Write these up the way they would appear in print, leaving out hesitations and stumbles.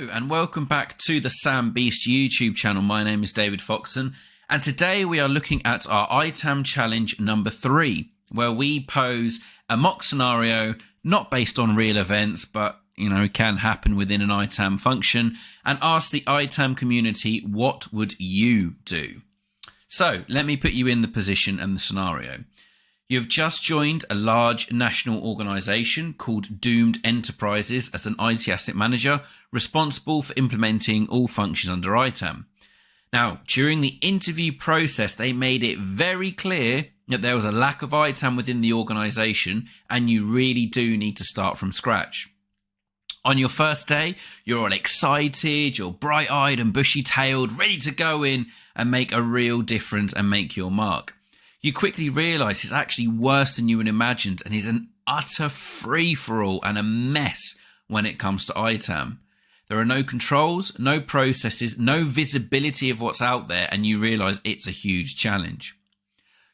Hello and welcome back to the Sam Beast YouTube channel. My name is David Foxen and today we are looking at our ITAM Challenge number 3, where we pose a mock scenario not based on real events but can happen within an ITAM function, and ask the ITAM community, what would you do? So let me put you in the position and the scenario. You've just joined a large national organisation called Doomed Enterprises as an IT asset manager responsible for implementing all functions under ITAM. Now, during the interview process, they made it very clear that there was a lack of ITAM within the organisation and you really do need to start from scratch. On your first day, you're all excited, you're bright-eyed and bushy-tailed, ready to go in and make a real difference and make your mark. You quickly realise it's actually worse than you had imagined and is an utter free-for-all and a mess when it comes to ITAM. There are no controls, no processes, no visibility of what's out there, and you realise it's a huge challenge.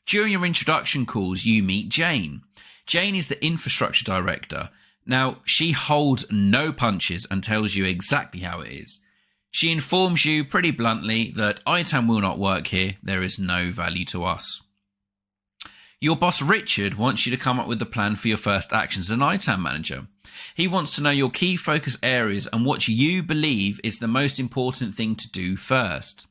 During your introduction calls, you meet Jane. Jane is the infrastructure director. Now, she holds no punches and tells you exactly how it is. She informs you pretty bluntly that ITAM will not work here, there is no value to us. Your boss Richard wants you to come up with a plan for your first actions as an ITAM manager. He wants to know your key focus areas and what you believe is the most important thing to do first.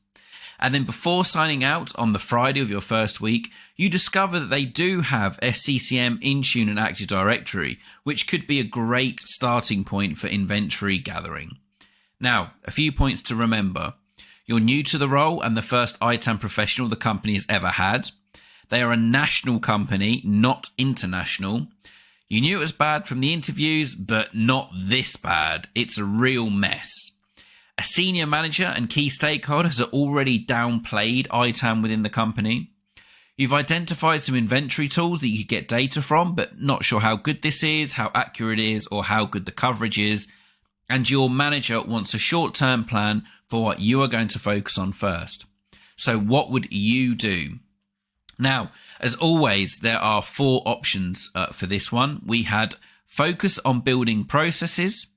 And then before signing out on the Friday of your first week, you discover that they do have SCCM, Intune and Active Directory, which could be a great starting point for inventory gathering. Now, a few points to remember. You're new to the role and the first ITAM professional the company has ever had. They are a national company, not international. You knew it was bad from the interviews, but not this bad. It's a real mess. A senior manager and key stakeholders are already downplayed ITAM within the company. You've identified some inventory tools that you could get data from, but not sure how good this is, how accurate it is, or how good the coverage is. And your manager wants a short-term plan for what you are going to focus on first. So what would you do? Now, as always, there are 4 options for this one. We had focus on building processes,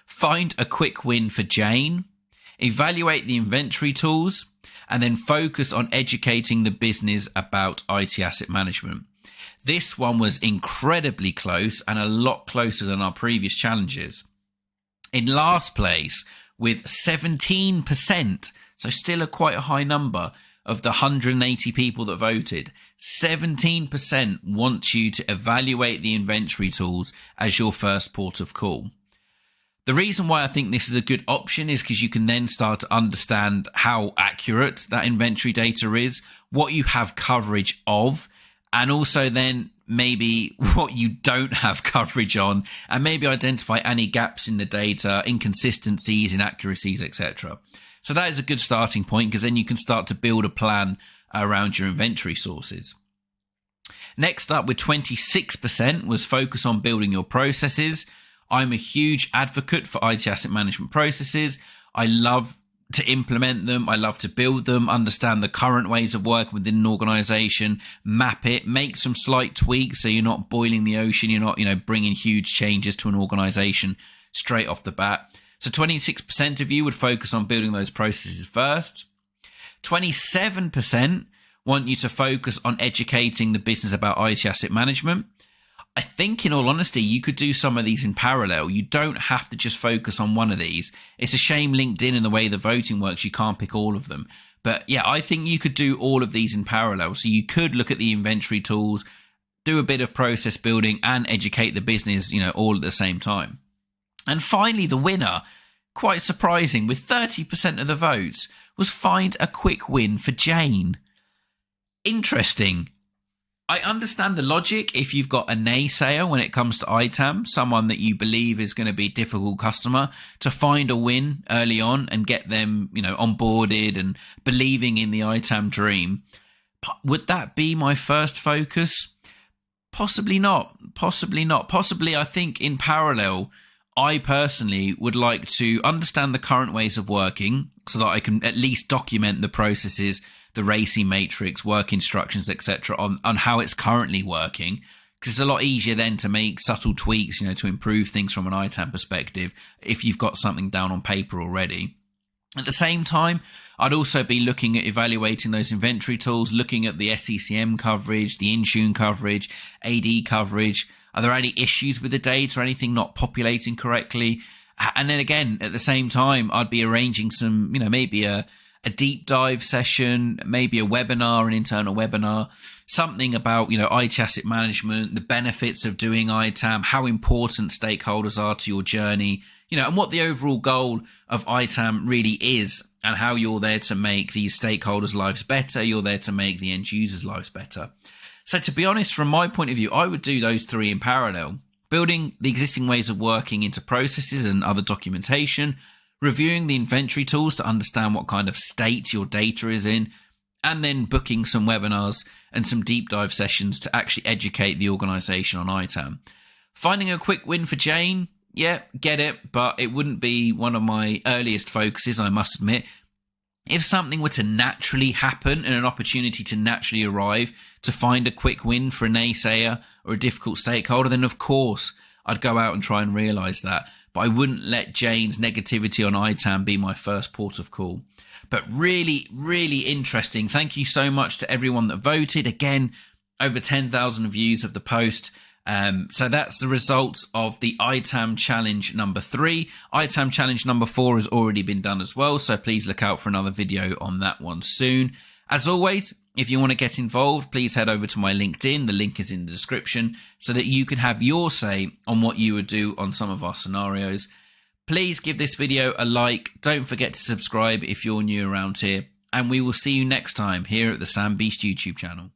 find a quick win for Jane, evaluate the inventory tools, and then focus on educating the business about IT asset management. This one was incredibly close and a lot closer than our previous challenges. In last place with 17%, so still quite a high number, of the 180 people that voted, 17% want you to evaluate the inventory tools as your first port of call. The reason why I think this is a good option is because you can then start to understand how accurate that inventory data is, what you have coverage of, and also then maybe what you don't have coverage on, and maybe identify any gaps in the data, inconsistencies, inaccuracies, etc. So that is a good starting point, because then you can start to build a plan around your inventory sources. Next up, with 26%, was focus on building your processes. I'm a huge advocate for IT asset management processes. I love to implement them. I love to build them, understand the current ways of working within an organization, map it, make some slight tweaks so you're not boiling the ocean, you're not, bringing huge changes to an organization straight off the bat. So 26% of you would focus on building those processes first. 27% want you to focus on educating the business about IT asset management. I think, in all honesty, you could do some of these in parallel. You don't have to just focus on one of these. It's a shame LinkedIn and the way the voting works, you can't pick all of them. But yeah, I think you could do all of these in parallel. So you could look at the inventory tools, do a bit of process building and educate the business, all at the same time. And finally, the winner, quite surprising, with 30% of the votes, was find a quick win for Jane. Interesting. I understand the logic if you've got a naysayer when it comes to ITAM, someone that you believe is going to be a difficult customer, to find a win early on and get them, onboarded and believing in the ITAM dream. But would that be my first focus? Possibly not. Possibly, I think in parallel, I personally would like to understand the current ways of working so that I can at least document the processes, the RACI matrix, work instructions, etc. on how it's currently working. because it's a lot easier then to make subtle tweaks, to improve things from an ITAM perspective if you've got something down on paper already. At the same time, I'd also be looking at evaluating those inventory tools, looking at the SCCM coverage, the Intune coverage, AD coverage. Are there any issues with the data, or anything not populating correctly? And then again, at the same time, I'd be arranging some, maybe a deep dive session, maybe a webinar, an internal webinar, something about, IT asset management, the benefits of doing ITAM, how important stakeholders are to your journey, and what the overall goal of ITAM really is, and how you're there to make these stakeholders' lives better. You're there to make the end users' lives better. So to be honest, from my point of view, I would do those three in parallel, building the existing ways of working into processes and other documentation, reviewing the inventory tools to understand what kind of state your data is in, and then booking some webinars and some deep dive sessions to actually educate the organization on ITAM. Finding a quick win for Jane, yeah, get it, but it wouldn't be one of my earliest focuses, I must admit. If something were to naturally happen and an opportunity to naturally arrive to find a quick win for a naysayer or a difficult stakeholder, then of course I'd go out and try and realize that. But I wouldn't let Jane's negativity on ITAM be my first port of call. But really, really interesting. Thank you so much to everyone that voted. Again, over 10,000 views of the post. So that's the results of the ITAM Challenge number 3. ITAM Challenge number 4 has already been done as well, so please look out for another video on that one soon. As always, if you want to get involved, please head over to my LinkedIn. The link is in the description so that you can have your say on what you would do on some of our scenarios. Please give this video a like. Don't forget to subscribe if you're new around here. And we will see you next time here at the Sam Beast YouTube channel.